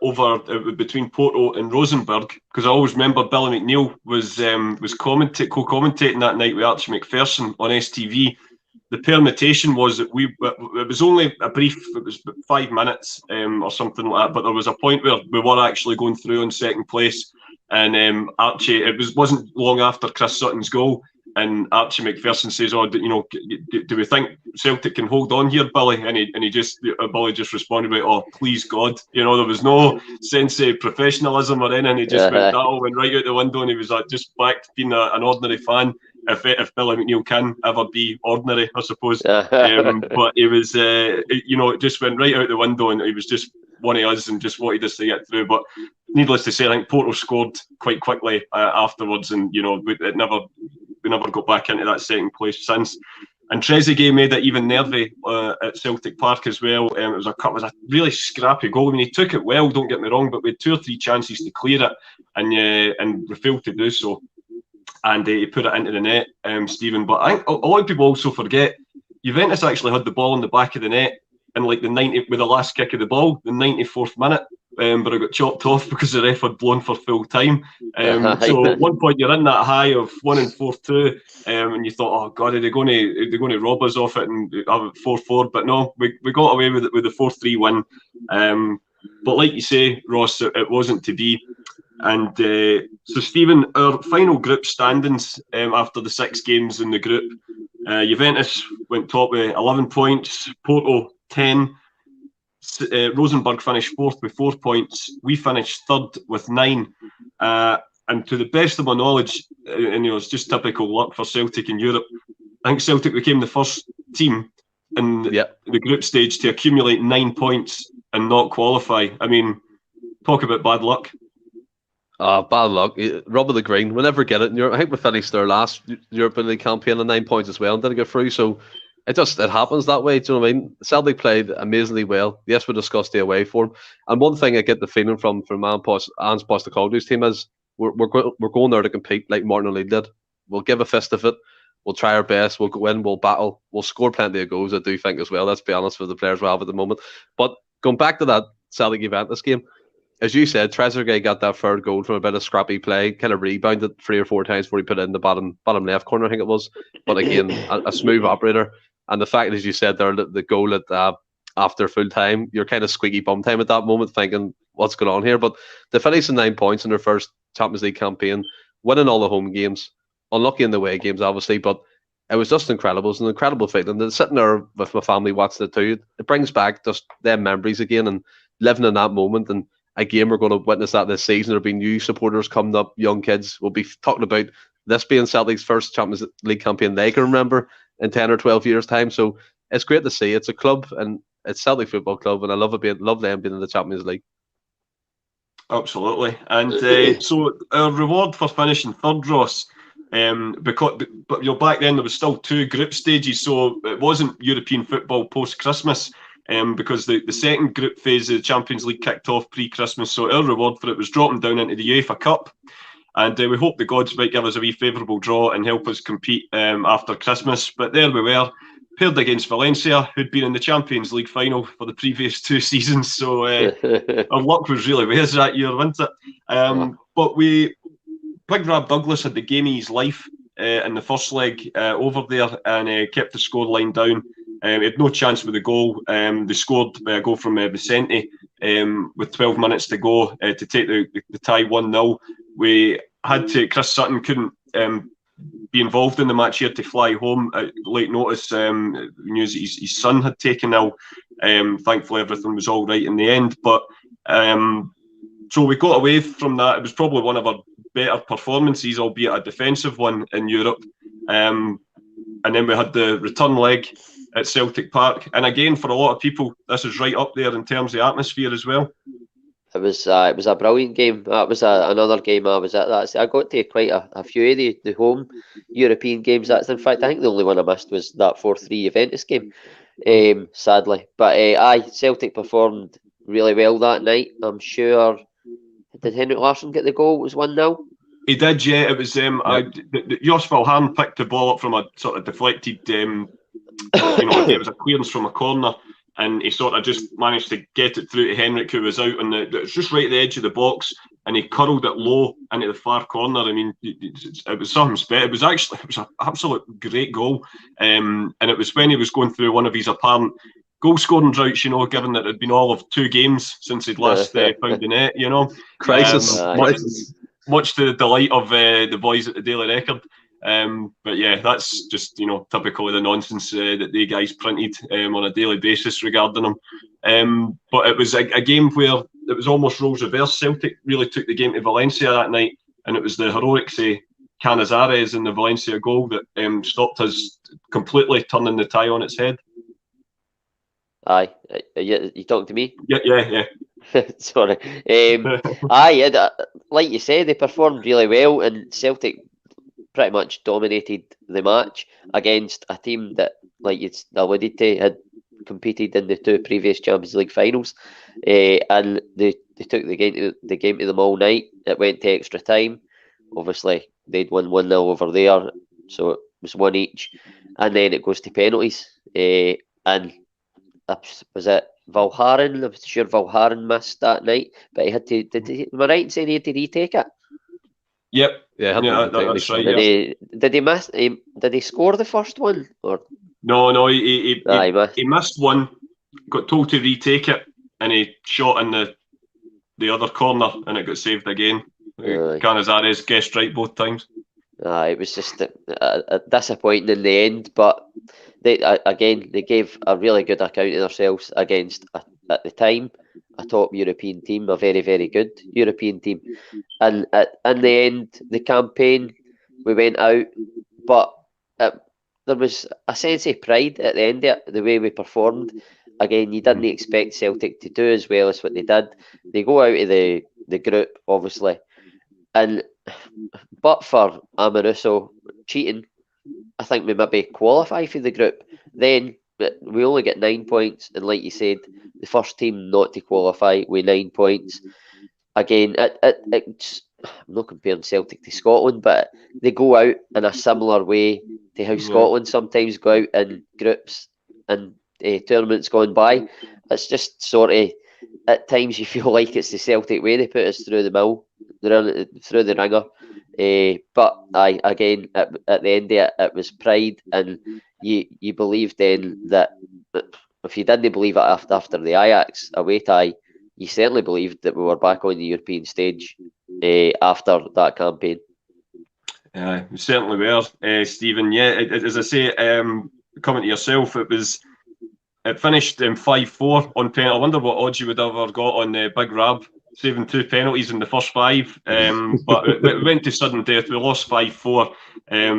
over between Porto and Rosenborg, because I always remember Billy McNeil was co-commentating that night with Archie McPherson on STV. The permutation was that it was only a brief, it was 5 minutes or something like that, but there was a point where we were actually going through in second place, and Archie, wasn't long after Chris Sutton's goal, and Archie McPherson says, "Oh, do we think Celtic can hold on here, Billy?" And Billy just responded with, "Oh, please God." There was no sense of professionalism or anything. He just went right out the window, and he was just back to being an ordinary fan. If Billy McNeil can ever be ordinary, I suppose. But it was, it just went right out the window, and he was just one of us and just wanted us to get through. But needless to say, I think Porto scored quite quickly afterwards, and we never got back into that second place since. And Trezeguet made it even nervy at Celtic Park as well. It was a really scrappy goal. I mean, he took it well, don't get me wrong, but we had 2 or 3 chances to clear it, and we failed to do so. And he put it into the net, Stephen. But I think a lot of people also forget Juventus actually had the ball in the back of the net in like with the last kick of the ball, the 94th minute. But it got chopped off because the ref had blown for full time. So at one point you're in that high of 1-4-2, and you thought, oh God, are they going to rob us off it and have it 4-4? But no, we got away with it with the 4-3 win. But like you say, Ross, it wasn't to be. And so, Stephen, our final group standings after the 6 games in the group, Juventus went top with 11 points, Porto 10, Rosenborg finished 4th with 4 points, we finished 3rd with 9. And to the best of my knowledge, and it's just typical luck for Celtic in Europe, I think Celtic became the first team in the group stage to accumulate 9 points and not qualify. I mean, talk about bad luck. Bad luck. Rub of the green. We'll never get it in Europe. I think we finished our last European League campaign on 9 points as well and didn't get through. So it happens that way. Do you know what I mean? Celtic played amazingly well. Yes, we discussed the away form. And one thing I get the feeling from Ange Postecoglou's team is we're going there to compete like Martin O'Neill did. We'll give a fist of it. We'll try our best. We'll go in. We'll battle. We'll score plenty of goals, I do think, as well. Let's be honest, with the players we have at the moment. But going back to that Celtic Juventus game, as you said, Trezeguet got that third goal from a bit of scrappy play, kind of rebounded 3 or 4 times before he put it in the bottom left corner, I think it was. But again, a smooth operator. And the fact, as you said there, the goal at after full time, you're kind of squeaky bum time at that moment, thinking, what's going on here? But they finished in 9 points in their first Champions League campaign, winning all the home games, unlucky in the away games, obviously, but it was just incredible. It was an incredible feeling. And sitting there with my family watching it too, it brings back just them memories again and living in that moment. And again, we're going to witness that this season. There'll be new supporters coming up, young kids. We'll be talking about this being Celtic's first Champions League campaign they can remember in 10 or 12 years' time. So it's great to see. It's a club and it's Celtic Football Club, and I love them being in the Champions League. Absolutely. And so our reward for finishing third, Ross, but back then there was still 2 group stages, so it wasn't European football post-Christmas. Because the second group phase of the Champions League kicked off pre-Christmas, so our reward for it was dropping down into the UEFA Cup, and we hope the gods might give us a wee favourable draw and help us compete after Christmas. But there we were, paired against Valencia, who'd been in the Champions League final for the previous 2 seasons, so our luck was really with us that year, wasn't it? But Big Rab Douglas had the game of his life in the first leg over there and kept the scoreline down. He had no chance with the goal. They scored a goal from Vicente with 12 minutes to go to take the tie 1-0. We had to, Chris Sutton couldn't be involved in the match. He had to fly home at late notice. News that his son had taken ill. Thankfully, everything was all right in the end. But so we got away from that. It was probably one of our better performances, albeit a defensive one in Europe. And then we had the return leg at Celtic Park, and again, for a lot of people, this is right up there in terms of atmosphere as well. It was a brilliant game. That was another game I was at. I got to quite a few of the home European games. That's in fact, I think the only one I missed was that 4-3 Juventus game, sadly. But Celtic performed really well that night. I'm sure. Did Henrik Larsson get the goal? It was 1-0. He did, yeah. It was Jos Valhaan picked the ball up from a sort of deflected. It was a clearance from a corner, and he sort of just managed to get it through to Henrik, who was out it was just right at the edge of the box, and he curled it low into the far corner. I mean, it was something special. It was an absolute great goal, and it was when he was going through one of his apparent goal scoring droughts, given that it had been all of 2 games since he'd last found the net, crisis. Much to the delight of the boys at the Daily Record. But yeah, that's just typical of the nonsense that they guys printed on a daily basis regarding them. But it was a game where it was almost roles reversed. Celtic really took the game to Valencia that night, and it was the heroics of Canizares in the Valencia goal that stopped us completely turning the tie on its head. Aye, you talking to me? Yeah. Sorry. Like you said, they performed really well, and Celtic pretty much dominated the match against a team that, like you alluded to, had competed in the 2 previous Champions League finals, and they took the game to them all night. It went to extra time. Obviously, they'd won 1-0 over there, so it was 1 each, and then it goes to penalties. And was it Valhaan? I'm sure Valhaan missed that night, but he had to. Am I right in saying he had to retake it? Yep. Yeah, that's right. Did he miss? Did he score the first one? Or no, he missed one. Got told to retake it, and he shot in the other corner, and it got saved again. Canizares guessed right both times. It was just disappointing in the end, but they gave a really good account of themselves against at the time a a top European team, a very, very good European team. And in the end, the campaign, we went out, but there was a sense of pride at the end of it, the way we performed. Again, you didn't expect Celtic to do as well as what they did. They go out of the group, obviously, but for Amoruso cheating, I think we maybe qualify for the group. Then we only get 9 points, and like you said, the first team not to qualify with 9 points. Again, it's, I'm not comparing Celtic to Scotland, but they go out in a similar way to how Scotland sometimes go out in groups and tournaments gone by. It's just sort of, at times you feel like it's the Celtic way. They put us through the mill, through the ringer. But again, at the end of it was pride, and you believed then that if you didn't believe it after the Ajax away tie, you certainly believed that we were back on the European stage after that campaign. We certainly were, Stephen. Yeah, as I say, coming to yourself, it finished 5-4 on penalty. I wonder what odds you would have ever got on Big Rab saving 2 penalties in the first 5. But it went to sudden death. We lost 5-4.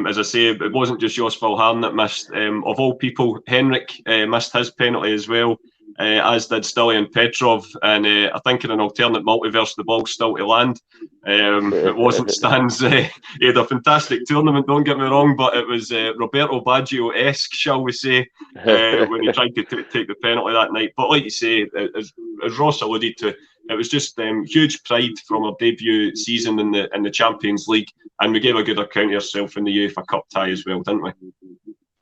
As I say, it wasn't just Jos Vilharn that missed. Of all people, Henrik missed his penalty as well, as did Stilian Petrov. And I think in an alternate multiverse, the ball's still to land. It wasn't Stan's. He had a fantastic tournament, don't get me wrong, but it was Roberto Baggio-esque, shall we say, when he tried to take the penalty that night. But like you say, as Ross alluded to, it was just huge pride from our debut season in the Champions League, and we gave a good account of ourselves in the UEFA Cup tie as well, didn't we?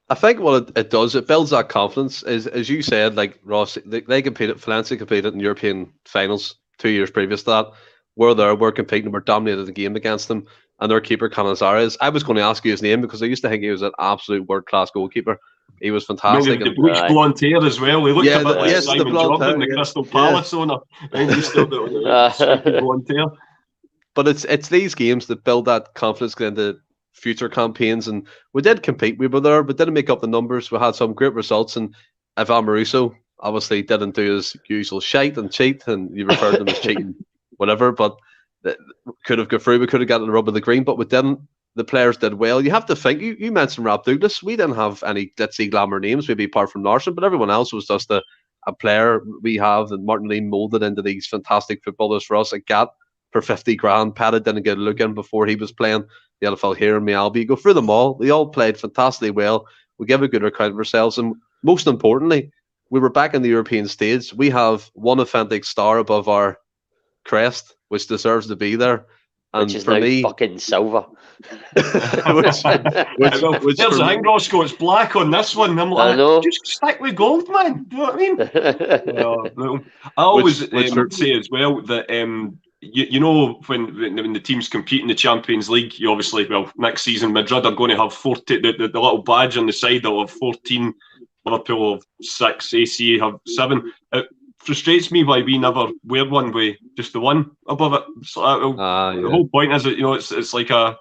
I think what it does, it builds that confidence. Is, as you said, like Ross, they competed, Valencia competed in European finals 2 years previous to that. We're there, we're competing, we're dominated the game against them, and their keeper Canizares. I was going to ask you his name because I used to think he was an absolute world-class goalkeeper. He was fantastic. The bleached blonde hair as well. He looked a bit like Simon Jordan, the Crystal Palace owner. I think he's still got the blonde hair. But it's these games that build that confidence going into future campaigns, and we did compete. We were there, but didn't make up the numbers. We had some great results, and if Amoruso obviously didn't do his usual shite and cheat, and you referred to him as cheating, whatever, but could have got through. We could have gotten the rub of the green, but we didn't. The players did well. You have to think, you mentioned Rob Douglas. We didn't have any glitzy glamour names, maybe apart from Larson, but everyone else was just a player we have, and Martin Lee moulded into these fantastic footballers for us. A Gat for 50 grand. Pata didn't get a look in before he was playing the NFL here in Mialbi. You go through them all. They all played fantastically well. We give a good account of ourselves, and most importantly, we were back in the European stage. We have one authentic star above our crest, which deserves to be there. And which is for now me, fucking silver. which there's a thing, Roscoe, it's black on this one. I'm like, just stick with gold, man. Do you know what I mean? I always say as well that you know when the teams compete in the Champions League, you obviously, next season Madrid are going to have 40. The little badge on the side, they'll have 14. Liverpool have 6. AC have 7. It frustrates me why we never wear one with just the one above it. The whole point is that it's like a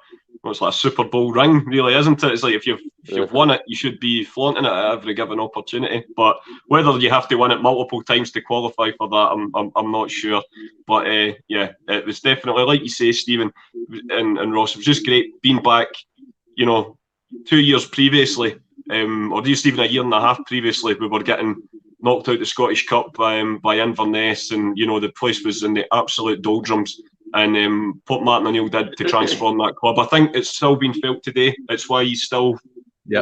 Super Bowl ring, really, isn't it? It's like if you've won it, you should be flaunting it at every given opportunity. But whether you have to win it multiple times to qualify for that, I'm not sure. But it was definitely, like you say, Stephen and Ross, it was just great being back. 2 years previously, or just even a year and a half previously, we were getting knocked out the Scottish Cup by Inverness, and the place was in the absolute doldrums. And what Martin O'Neill did to transform that club, I think it's still being felt today. It's why he's still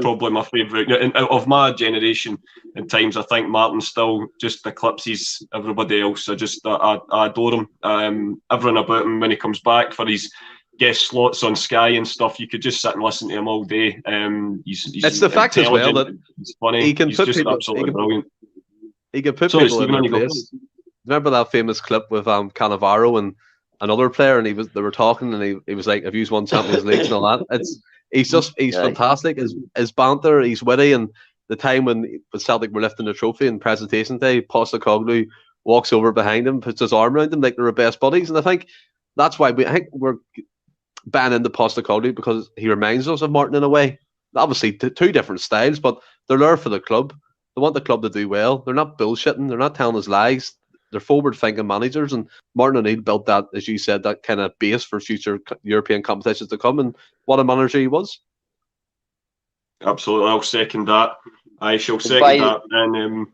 probably my favourite of my generation. In times, I think Martin still just eclipses everybody else. I adore him. Everything about him when he comes back for his guest slots on Sky and stuff, you could just sit and listen to him all day. It's the fact as well that he's funny. He can he's put just people, absolutely brilliant. He can put people in their place. Remember that famous clip with Cannavaro and another player, and they were talking, and he was like, "Have you won Champions League and all that?" He's fantastic. His banter, he's witty, and the time when Celtic were lifting the trophy in presentation day, Postecoglou walks over behind him, puts his arm around him like they were best buddies, and I think that's why we're banning the Postecoglou, because he reminds us of Martin in a way. Obviously, two different styles, but they're there for the club. They want the club to do well. They're not bullshitting. They're not telling us lies. they're forward-thinking managers, and Martin O'Neill built that, as you said, that kind of base for future European competitions to come. And what a manager he was. Absolutely, I'll second that. I shall second that. And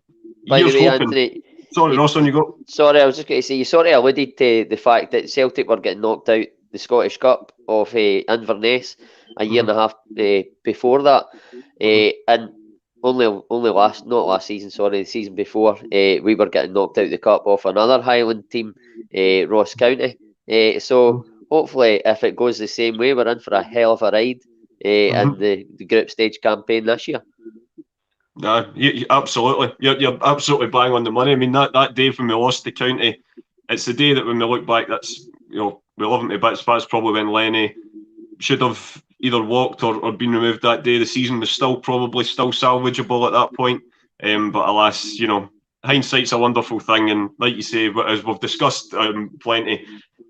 by the way, Anthony, sorry, Ross, on you go. Sorry, I was just going to say, you sort of alluded to the fact that Celtic were getting knocked out the Scottish Cup of Inverness a year and a half before that, and the season before, we were getting knocked out the cup off another Highland team, Ross County. So hopefully, if it goes the same way, we're in for a hell of a ride in the group stage campaign this year. No, absolutely. You're absolutely bang on the money. I mean, that day when we lost the county, it's the day that when we look back, that's, we love him to bits. That's probably when Lenny should have either walked or been removed that day. The season was probably still salvageable at that point. But alas, hindsight's a wonderful thing. And like you say, as we've discussed plenty,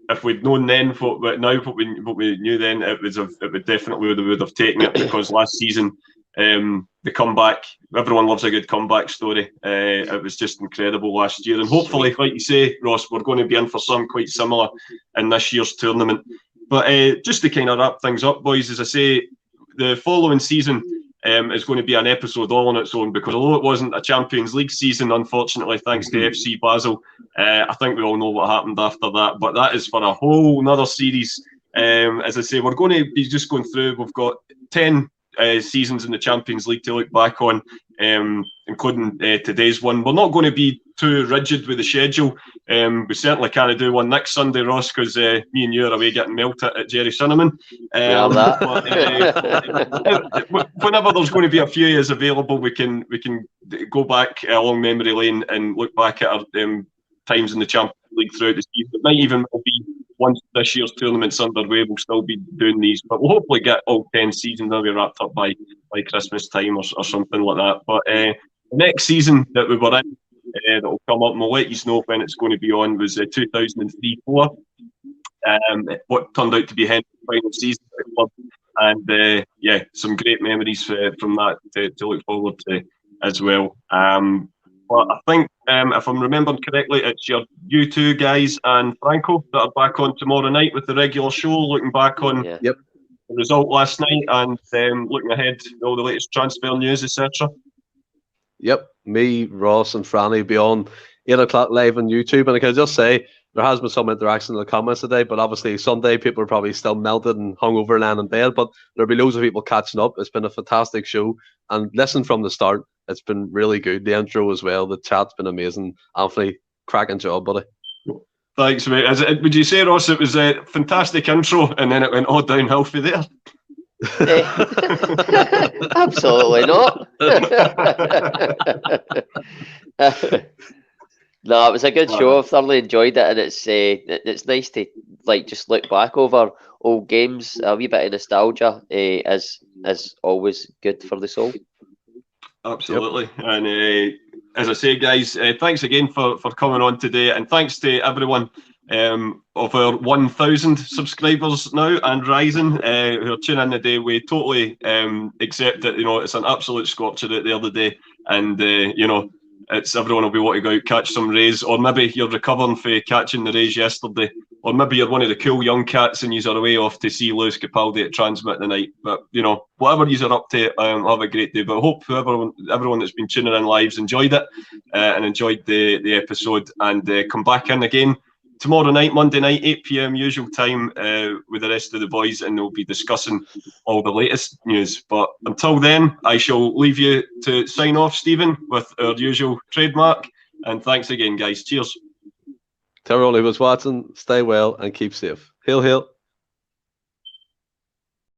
if we'd known then what we knew then, it would definitely would have taken it, because last season, the comeback, everyone loves a good comeback story. It was just incredible last year, and hopefully, like you say, Ross, we're going to be in for something quite similar in this year's tournament. But just to kind of wrap things up, boys, as I say, the following season is going to be an episode all on its own, because although it wasn't a Champions League season, unfortunately, thanks to FC Basel, I think we all know what happened after that. But that is for a whole another series. As I say, we're going to be just going through. We've got 10 seasons in the Champions League to look back on, including today's one. We're not going to be too rigid with the schedule. We certainly can't do one next Sunday, Ross, because me and you are away getting melted at Jerry Cinnamon. But, whenever there's going to be a few years available, we can go back along memory lane and look back at our times in the Champions League throughout the season. It might even be once this year's tournament's underway, we'll still be doing these, but we'll hopefully get all 10 seasons will be wrapped up by Christmas time or something like that. But the next season that we were in, that will come up, and we'll let you know when it's going to be on, was 2003-04. What turned out to be Henry's final season at the club, and some great memories from that to look forward to as well. But I think, if I'm remembering correctly, it's you two guys and Franco that are back on tomorrow night with the regular show, looking back on the result last night and looking ahead to all the latest transfer news, etc. Yep, me, Ross and Franny will be on 8 o'clock live on YouTube. And I can just say, there has been some interaction in the comments today, but obviously Sunday people are probably still melted and hungover and lying in bed, but there'll be loads of people catching up. It's been a fantastic show, and listen from the start, it's been really good. The intro as well, the chat's been amazing. Anthony, cracking job, buddy. Thanks, mate. Would you say, Ross, it was a fantastic intro and then it went all downhill for there? Absolutely not. No, it was a good show. I've thoroughly enjoyed it, and it's nice to just look back over old games. A wee bit of nostalgia is always good for the soul. Absolutely. Yep. And as I say, guys, thanks again for coming on today, and thanks to everyone of our 1,000 subscribers now and rising who are tuning in today. We totally accept that it's an absolute scorcher out there today, and it's everyone will be wanting to go out, catch some rays, or maybe you're recovering for catching the rays yesterday, or maybe you're one of the cool young cats and you're away off to see Lewis Capaldi at Transmit tonight. But whatever you're up to, have a great day. But I hope everyone that's been tuning in live's enjoyed it and enjoyed the episode, and come back in again tomorrow night, Monday night, 8 p.m. usual time, with the rest of the boys, and they'll be discussing all the latest news. But until then, I shall leave you to sign off, Stephen, with our usual trademark. And thanks again, guys. Cheers. Tell everyone who was watching, stay well and keep safe. Hail, hail.